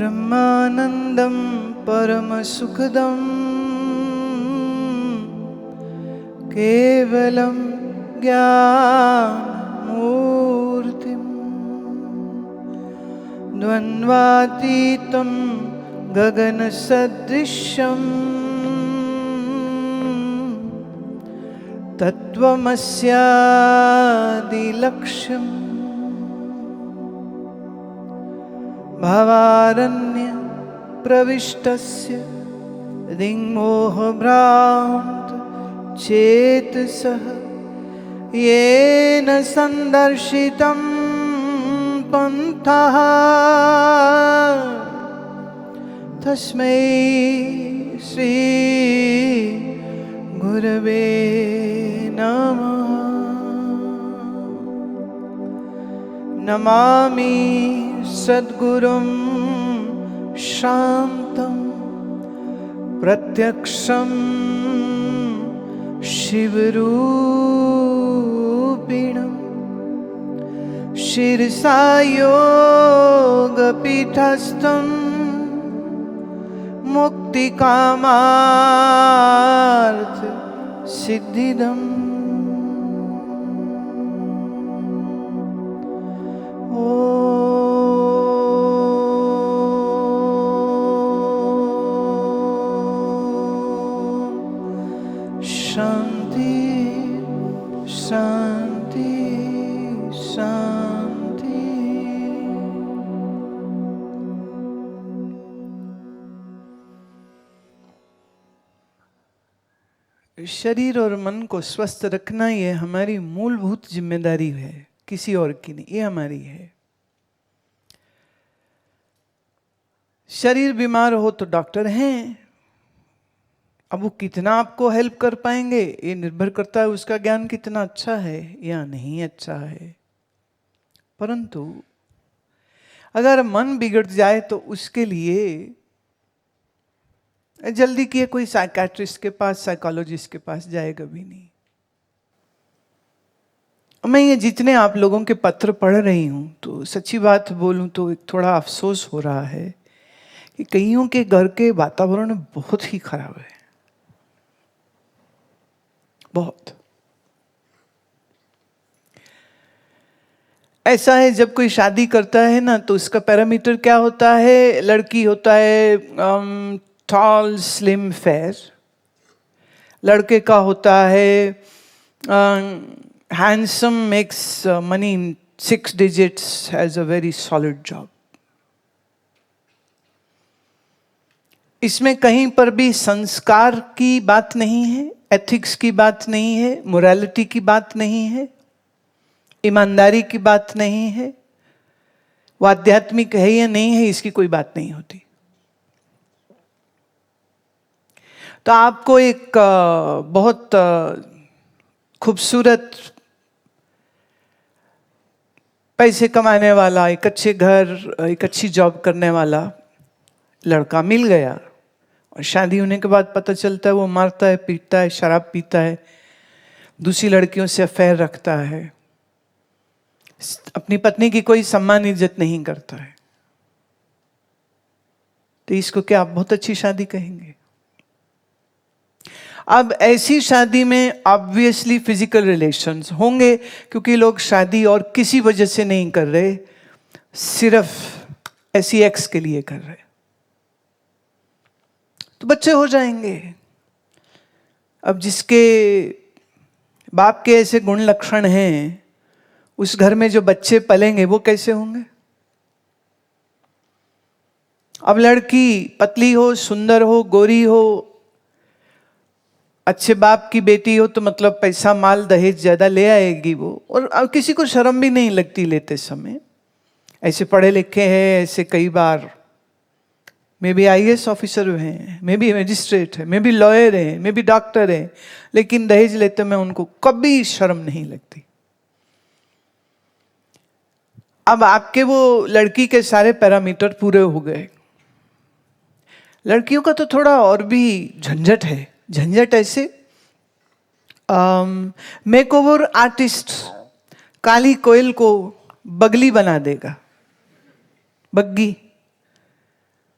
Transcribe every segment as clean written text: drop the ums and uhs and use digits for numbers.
ब्रह्मानन्दं परमसुखदं केवलं ज्ञानमूर्तिं द्वन्द्वातीतं गगनसदृशं तत्त्वमस्यादिलक्ष्यम् भवारण्य प्रविष्टस्य दिङ्मोहभ्रान्त चेतसः येन सन्दर्शितं पन्थः तस्मै श्री गुरवे नमः। नमामि सद्गुरुं शान्तं प्रत्यक्षं शिवरूपिणं शिरसा योगपीठस्थं मुक्तिकामार्थ सिद्धिदम्। शांति शांति शांति। शरीर और मन को स्वस्थ रखना ये हमारी मूलभूत जिम्मेदारी है, किसी और की नहीं, ये हमारी है। शरीर बीमार हो तो डॉक्टर हैं, अब वो कितना आपको हेल्प कर पाएंगे ये निर्भर करता है उसका ज्ञान कितना अच्छा है या नहीं अच्छा है। परंतु अगर मन बिगड़ जाए तो उसके लिए जल्दी किए कोई साइकियाट्रिस्ट के पास, साइकोलॉजिस्ट के पास जाएगा भी नहीं। मैं ये जितने आप लोगों के पत्र पढ़ रही हूं तो सच्ची बात बोलूं तो एक थोड़ा अफसोस हो रहा है कि कईयों के घर के वातावरण बहुत ही खराब है, बहुत। ऐसा है जब कोई शादी करता है ना तो उसका पैरामीटर क्या होता है? लड़की होता है टॉल स्लिम फेयर, लड़के का होता है handsome, makes money in 6 digits, has a very solid job. इसमें कहीं पर भी संस्कार की बात नहीं है, एथिक्स की बात नहीं है, मोरालिटी की बात नहीं है, ईमानदारी की बात नहीं है, वो आध्यात्मिक है या नहीं है इसकी कोई बात नहीं होती। तो आपको एक बहुत खूबसूरत पैसे कमाने वाला, एक अच्छे घर, एक अच्छी जॉब करने वाला लड़का मिल गया और शादी होने के बाद पता चलता है वो मारता है, पीटता है, शराब पीता है, दूसरी लड़कियों से अफेयर रखता है, अपनी पत्नी की कोई सम्मान इज्जत नहीं करता है। तो इसको क्या आप बहुत अच्छी शादी कहेंगे? अब ऐसी शादी में ऑब्वियसली फिजिकल रिलेशंस होंगे, क्योंकि लोग शादी और किसी वजह से नहीं कर रहे, सिर्फ ऐसी एक्स के लिए कर रहे, तो बच्चे हो जाएंगे। अब जिसके बाप के ऐसे गुण लक्षण हैं उस घर में जो बच्चे पलेंगे वो कैसे होंगे? अब लड़की पतली हो, सुंदर हो, गोरी हो, अच्छे बाप की बेटी हो तो मतलब पैसा, माल, दहेज ज्यादा ले आएगी वो, और किसी को शर्म भी नहीं लगती लेते समय। ऐसे पढ़े लिखे हैं, ऐसे कई बार मे बी IAS ऑफिसर हैं, मे बी मजिस्ट्रेट है, मे बी लॉयर है, मे बी डॉक्टर है, लेकिन दहेज लेते में उनको कभी शर्म नहीं लगती। अब आपके वो लड़की के सारे पैरामीटर पूरे हो गए। लड़कियों का तो थोड़ा और भी झंझट है। झंझट ऐसे, मेकओवर आर्टिस्ट काली कोयल को बगली बना देगा, बग्गी।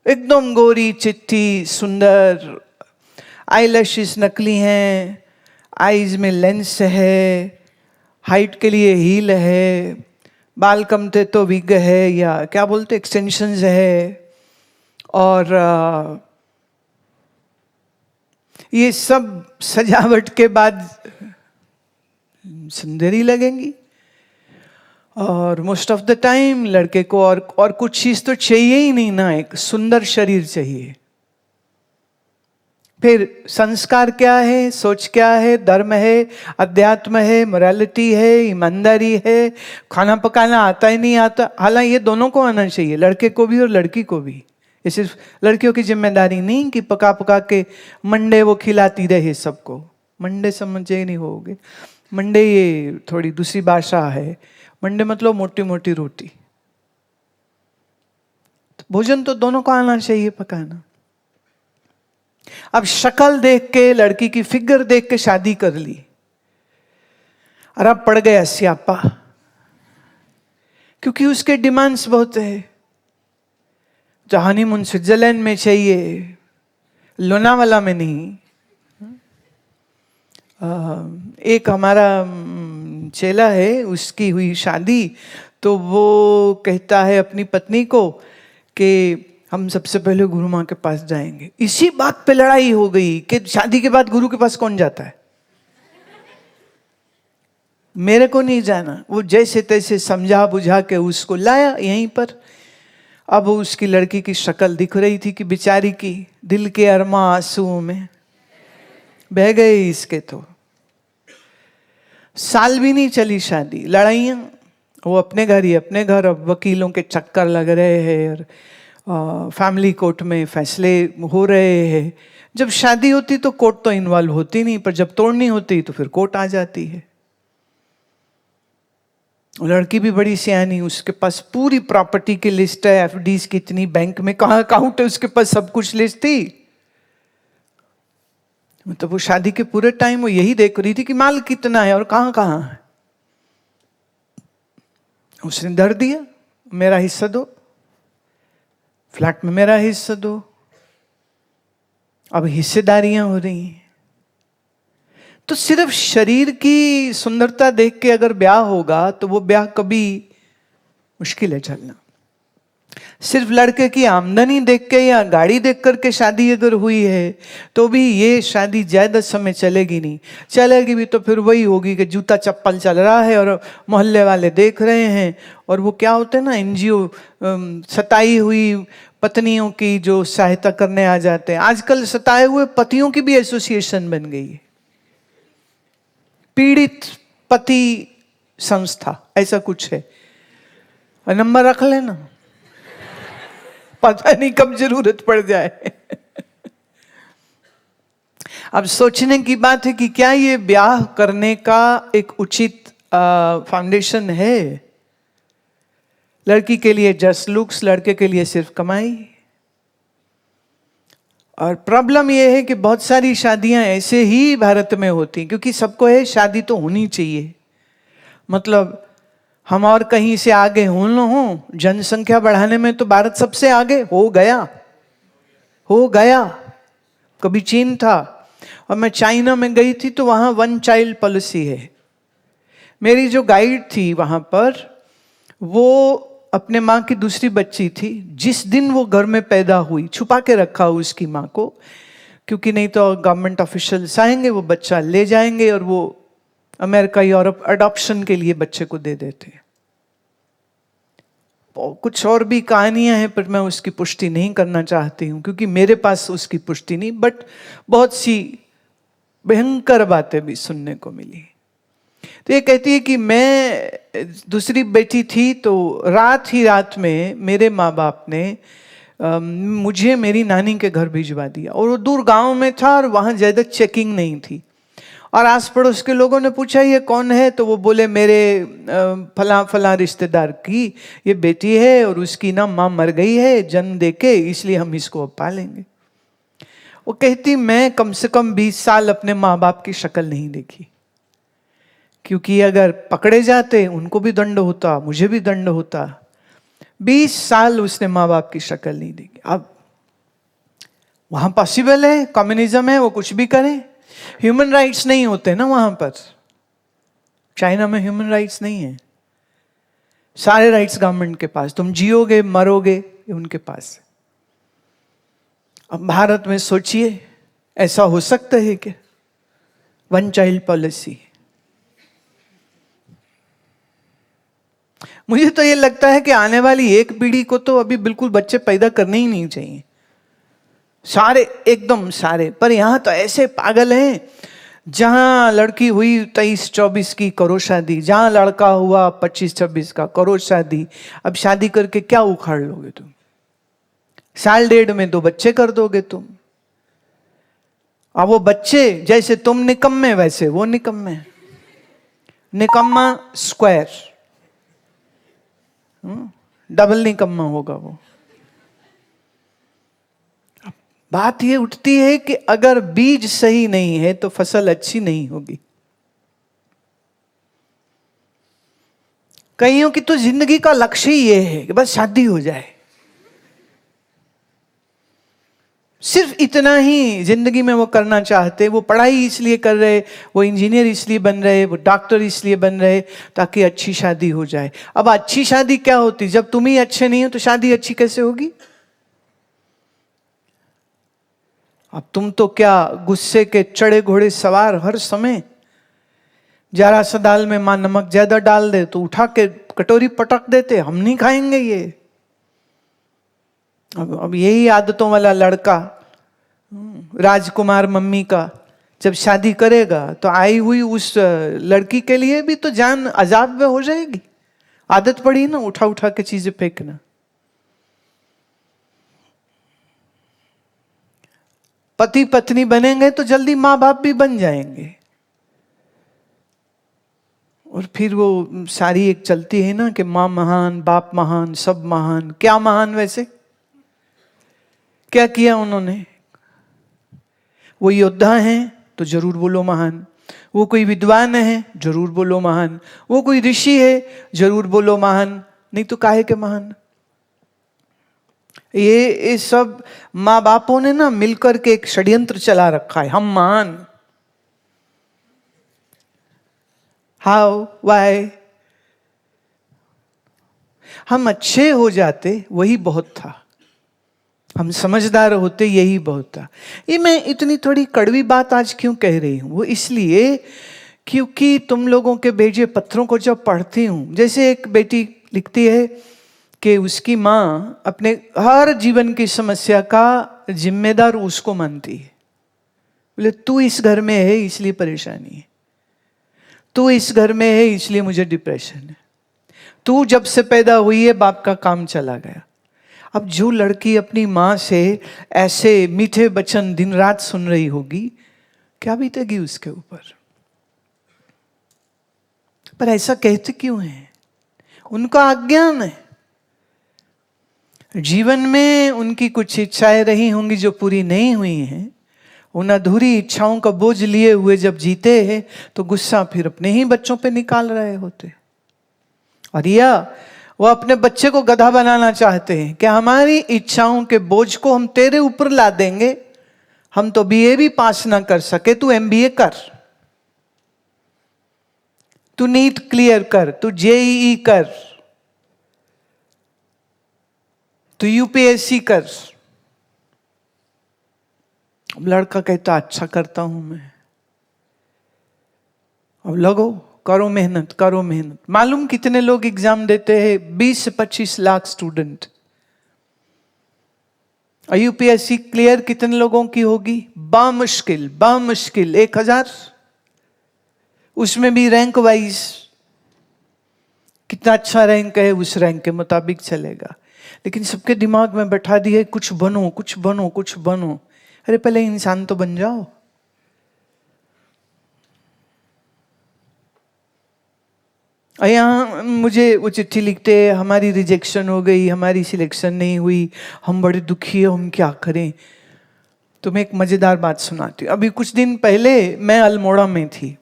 एकदम गोरी चिट्ठी सुंदर, आईलैशेस नकली हैं, आईज में लेंस है, हाइट के लिए हील है, बाल कम थे तो विग है या क्या बोलते एक्सटेंशंस है, और ये सब सजावट के बाद सुंदर ही लगेंगी। और मोस्ट ऑफ द टाइम लड़के को और कुछ चीज तो चाहिए ही नहीं ना, एक सुंदर शरीर चाहिए। फिर संस्कार क्या है, सोच क्या है, धर्म है, अध्यात्म है, मोरालिटी है, ईमानदारी है, खाना पकाना आता ही नहीं आता। हालांकि ये दोनों को आना चाहिए, लड़के को भी और लड़की को भी। ये सिर्फ लड़कियों की जिम्मेदारी नहीं कि पका पका के मंडे वो खिलाती रहे सबको। मंडे समझे नहीं होगे, मंडे ये थोड़ी दूसरी भाषा है। मंडे मतलब मोटी मोटी रोटी। तो भोजन तो दोनों को आना चाहिए पकाना। अब शक्ल देख के, लड़की की फिगर देख के शादी कर ली और अब पड़ गया स्यापा, क्योंकि उसके डिमांड्स बहुत है। जो हनीमून स्विट्जरलैंड में चाहिए, लोनावाला में नहीं। एक हमारा चेला है, उसकी हुई शादी, तो वो कहता है अपनी पत्नी को कि हम सबसे पहले गुरु माँ के पास जाएंगे। इसी बात पे लड़ाई हो गई कि शादी के बाद गुरु के पास कौन जाता है। मेरे को नहीं जाना। वो जैसे तैसे समझा बुझा के उसको लाया यहीं पर। अब उसकी लड़की की शक्ल दिख रही थी कि बेचारी की दिल के अरमा आंसुओं में बह गए इसके। तो साल भी नहीं चली शादी, लड़ाइयाँ। वो अपने घर ही अपने घर, अब वकीलों के चक्कर लग रहे हैं और फैमिली कोर्ट में फैसले हो रहे हैं। जब शादी होती तो कोर्ट तो इन्वॉल्व होती नहीं, पर जब तोड़नी होती तो फिर कोर्ट आ जाती है। लड़की भी बड़ी सियानी, उसके पास पूरी प्रॉपर्टी की लिस्ट है, एफडीज कितनी बैंक में कहाँ अकाउंट है, उसके पास सब कुछ लिस्ट थी। मतलब वो शादी के पूरे टाइम वो यही देख रही थी कि माल कितना है और कहाँ कहाँ है। उसने धर दिया, मेरा हिस्सा दो, फ्लैट में मेरा हिस्सा दो। अब हिस्सेदारियां हो रही हैं। तो सिर्फ शरीर की सुंदरता देख के अगर ब्याह होगा तो वो ब्याह कभी मुश्किल है चलना। सिर्फ लड़के की आमदनी देख के या गाड़ी देख करके शादी अगर हुई है तो भी ये शादी ज्यादा समय चलेगी नहीं। चलेगी भी तो फिर वही होगी कि जूता चप्पल चल रहा है और मोहल्ले वाले देख रहे हैं। और वो क्या होते हैं ना, एनजीओ सताई हुई पत्नियों की जो सहायता करने आ जाते हैं। आजकल सताए हुए पतियों की भी एसोसिएशन बन गई है, पीड़ित पति संस्था ऐसा कुछ है। नंबर रख लेना, पता नहीं कब जरूरत पड़ जाए। अब सोचने की बात है कि क्या ये ब्याह करने का एक उचित फाउंडेशन है। लड़की के लिए जस्ट लुक्स, लड़के के लिए सिर्फ कमाई। और प्रॉब्लम यह है कि बहुत सारी शादियां ऐसे ही भारत में होती, क्योंकि सबको है शादी तो होनी चाहिए। मतलब हम और कहीं से आगे हो न हो, जनसंख्या बढ़ाने में तो भारत सबसे आगे हो गया। कभी चीन था, और मैं चाइना में गई थी तो वहां 1 चाइल्ड पॉलिसी है। मेरी जो गाइड थी वहां पर, वो अपने माँ की दूसरी बच्ची थी। जिस दिन वो घर में पैदा हुई, छुपा के रखा उसकी माँ को, क्योंकि नहीं तो गवर्नमेंट ऑफिशियल्स आएंगे, वो बच्चा ले जाएंगे और वो अमेरिका यूरोप अडॉप्शन के लिए बच्चे को दे देते। कुछ और भी कहानियां हैं, पर मैं उसकी पुष्टि नहीं करना चाहती हूं क्योंकि मेरे पास उसकी पुष्टि नहीं। बट बहुत सी भयंकर बातें भी सुनने को मिली। तो ये कहती है कि मैं दूसरी बेटी थी तो रात में मेरे माँ बाप ने मुझे मेरी नानी के घर भिजवा दिया। और वो दूर गांव में था और वहाँ ज़्यादा चेकिंग नहीं थी। और आस पड़ोस के लोगों ने पूछा ये कौन है, तो वो बोले मेरे फला रिश्तेदार की ये बेटी है और उसकी ना माँ मर गई है जन्म देके, इसलिए हम इसको अब पालेंगे। वो कहती मैं कम से कम 20 साल अपने माँ बाप की शक्ल नहीं देखी, क्योंकि अगर पकड़े जाते उनको भी दंड होता, मुझे भी दंड होता। 20 साल उसने माँ बाप की शक्ल नहीं देखी। अब वहां पॉसिबल है, कम्युनिज्म है, वो कुछ भी करें। ह्यूमन राइट्स नहीं होते ना वहां पर। चाइना में ह्यूमन राइट्स नहीं है, सारे राइट्स गवर्नमेंट के पास, तुम जियोगे मरोगे ये उनके पास है। अब भारत में सोचिए, ऐसा हो सकता है क्या? One child policy. मुझे तो ये लगता है कि आने वाली एक पीढ़ी को तो अभी बिल्कुल बच्चे पैदा करने ही नहीं चाहिए, सारे एकदम सारे। पर यहां तो ऐसे पागल हैं, जहां लड़की हुई 23-24 की करो शादी, जहां लड़का हुआ 25-26 का करो शादी। अब शादी करके क्या उखाड़ लोगे तुम? साल डेढ़ में 2 बच्चे कर दोगे तुम। अब वो बच्चे जैसे तुम निकम्मे वैसे वो निकम्मे, निकम्मा स्क्वायर, डबल निकम्मा होगा वो। बात ये उठती है कि अगर बीज सही नहीं है तो फसल अच्छी नहीं होगी। कईयों की तो जिंदगी का लक्ष्य ही ये है कि बस शादी हो जाए, सिर्फ इतना ही जिंदगी में वो करना चाहते। वो पढ़ाई इसलिए कर रहे, वो इंजीनियर इसलिए बन रहे, वो डॉक्टर इसलिए बन रहे ताकि अच्छी शादी हो जाए। अब अच्छी शादी क्या होती? जब तुम ही अच्छे नहीं हो तो शादी अच्छी कैसे होगी? अब तुम तो क्या गुस्से के चढ़े घोड़े सवार, हर समय जरा सा दाल में मां नमक ज्यादा डाल दे तो उठा के कटोरी पटक देते, हम नहीं खाएंगे ये। अब यही आदतों वाला लड़का, राजकुमार मम्मी का, जब शादी करेगा तो आई हुई उस लड़की के लिए भी तो जान अजाब में हो जाएगी। आदत पड़ी ना उठा उठा के चीजें फेंकना। पति पत्नी बनेंगे तो जल्दी माँ बाप भी बन जाएंगे। और फिर वो सारी एक चलती है ना कि माँ महान, बाप महान, सब महान। क्या महान वैसे? क्या किया उन्होंने? वो योद्धा हैं तो जरूर बोलो महान, वो कोई विद्वान है जरूर बोलो महान, वो कोई ऋषि है जरूर बोलो महान, नहीं तो काहे के महान? ये सब माँ बापों ने ना मिलकर के एक षड्यंत्र चला रखा है, हम महान। How, why? हम अच्छे हो जाते वही बहुत था, हम समझदार होते यही बहुत था। ये मैं इतनी थोड़ी कड़वी बात आज क्यों कह रही हूं? वो इसलिए क्योंकि तुम लोगों के भेजे पत्रों को जब पढ़ती हूं, जैसे एक बेटी लिखती है कि उसकी माँ अपने हर जीवन की समस्या का जिम्मेदार उसको मानती है। बोले तू इस घर में है इसलिए परेशानी है, तू इस घर में है इसलिए मुझे डिप्रेशन है, तू जब से पैदा हुई है बाप का काम चला गया। अब जो लड़की अपनी माँ से ऐसे मीठे वचन दिन रात सुन रही होगी, क्या बीतेगी उसके ऊपर? पर ऐसा कहते क्यों है? उनका अज्ञान है। जीवन में उनकी कुछ इच्छाएं रही होंगी जो पूरी नहीं हुई हैं। उन अधूरी इच्छाओं का बोझ लिए हुए जब जीते हैं तो गुस्सा फिर अपने ही बच्चों पे निकाल रहे होते। और या वो अपने बच्चे को गधा बनाना चाहते हैं कि हमारी इच्छाओं के बोझ को हम तेरे ऊपर ला देंगे, हम तो बीए भी पास ना कर सके, तू एमबीए कर, तू नीट क्लियर कर, तू जेईई कर, तू यूपीएससी कर। अब लड़का कहता अच्छा करता हूं मैं। अब लगो, करो मेहनत, करो मेहनत। मालूम कितने लोग एग्जाम देते हैं? 20 से 25 लाख स्टूडेंट। और यूपीएससी क्लियर कितने लोगों की होगी? बामुश्किल 1000। उसमें भी रैंक वाइज, कितना अच्छा रैंक है उस रैंक के मुताबिक चलेगा। लेकिन सबके दिमाग में बैठा दिए कुछ बनो, कुछ बनो, कुछ बनो। अरे पहले इंसान तो बन जाओ। यहाँ मुझे वो चिट्ठी लिखते, हमारी रिजेक्शन हो गई, हमारी सिलेक्शन नहीं हुई, हम बड़े दुखी है, हम क्या करें। तो मैं एक मज़ेदार बात सुनाती हूँ। अभी कुछ दिन पहले मैं अल्मोड़ा में थी,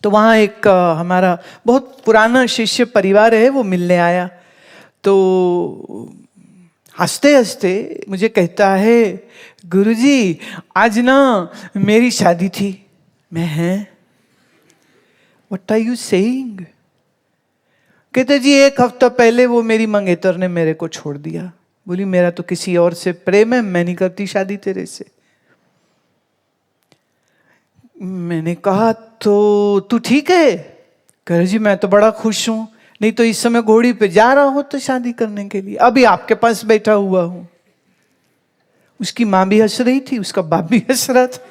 तो वहाँ एक हमारा बहुत पुराना शिष्य परिवार है, वो मिलने आया। तो हंसते हंसते मुझे कहता है, गुरुजी आज ना मेरी शादी थी। मैं हैं, व्हाट आर यू सेइंग? कहते जी 1 हफ्ता पहले वो मेरी मंगेतर ने मेरे को छोड़ दिया। बोली मेरा तो किसी और से प्रेम है, मैं नहीं करती शादी तेरे से। मैंने कहा तो तू ठीक है? कह जी मैं तो बड़ा खुश हूं, नहीं तो इस समय घोड़ी पे जा रहा हो तो शादी करने के लिए, अभी आपके पास बैठा हुआ हूं। उसकी मां भी हंस रही थी, उसका बाप भी हंस रहा था।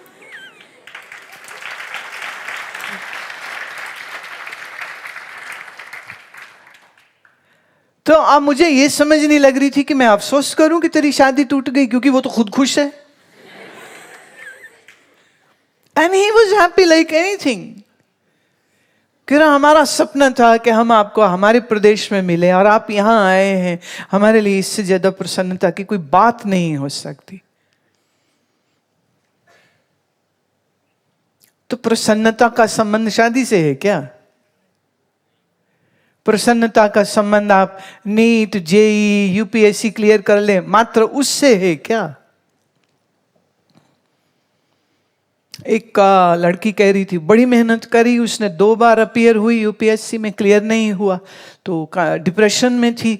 तो अब मुझे ये समझ नहीं लग रही थी कि मैं अफसोस करूं कि तेरी शादी टूट गई, क्योंकि वो तो खुद खुश है। And he was happy like anything. कि हमारा सपना था कि हम आपको हमारे प्रदेश में मिले और आप यहां आए हैं, हमारे लिए इससे ज्यादा प्रसन्नता की कोई बात नहीं हो सकती। तो प्रसन्नता का संबंध शादी से है क्या? प्रसन्नता का संबंध आप नीट, जेई, यूपीएससी क्लियर कर ले मात्र उससे है क्या? एक लड़की कह रही थी बड़ी मेहनत करी उसने, 2 बार अपीयर हुई यूपीएससी में, क्लियर नहीं हुआ तो डिप्रेशन में थी।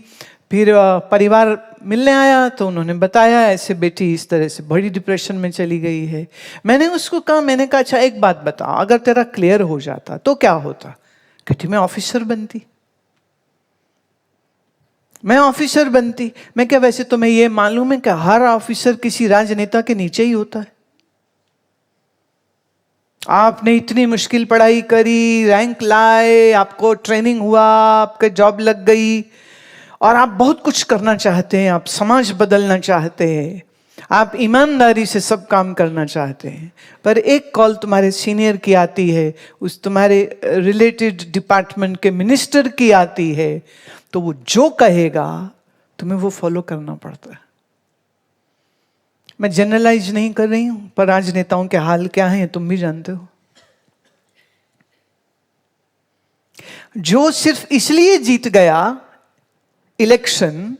फिर परिवार मिलने आया तो उन्होंने बताया ऐसे बेटी इस तरह से बड़ी डिप्रेशन में चली गई है। मैंने उसको कहा, मैंने कहा अच्छा एक बात बता, अगर तेरा क्लियर हो जाता तो क्या होता? कहती मैं ऑफिसर बनती, मैं ऑफिसर बनती। मैं क्या वैसे तुम्हें ये मालूम है कि हर ऑफिसर किसी राजनेता के नीचे ही होता है? आपने इतनी मुश्किल पढ़ाई करी, रैंक लाए, आपको ट्रेनिंग हुआ, आपके जॉब लग गई और आप बहुत कुछ करना चाहते हैं, आप समाज बदलना चाहते हैं, आप ईमानदारी से सब काम करना चाहते हैं, पर एक कॉल तुम्हारे सीनियर की आती है, उस तुम्हारे रिलेटेड डिपार्टमेंट के मिनिस्टर की आती है, तो वो जो कहेगा तुम्हें वो फॉलो करना पड़ता है। मैं जनरलाइज नहीं कर रही हूं, पर राजनेताओं के हाल क्या हैं तुम भी जानते हो। जो सिर्फ इसलिए जीत गया इलेक्शन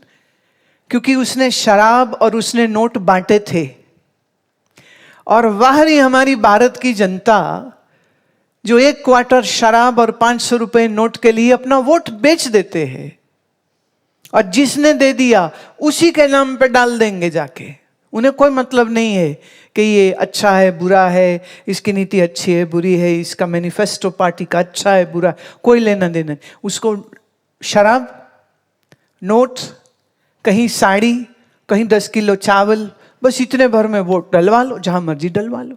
क्योंकि उसने शराब और उसने नोट बांटे थे, और वह रही हमारी भारत की जनता जो 1 क्वार्टर शराब और 500 रुपए नोट के लिए अपना वोट बेच देते हैं, और जिसने दे दिया उसी के नाम पे डाल देंगे जाके। उन्हें कोई मतलब नहीं है कि ये अच्छा है बुरा है, इसकी नीति अच्छी है बुरी है, इसका मैनिफेस्टो पार्टी का अच्छा है बुरा, कोई लेना देना। उसको शराब, नोट, कहीं साड़ी, कहीं 10 किलो चावल, बस इतने भर में वोट डलवा लो, जहां मर्जी डलवा लो।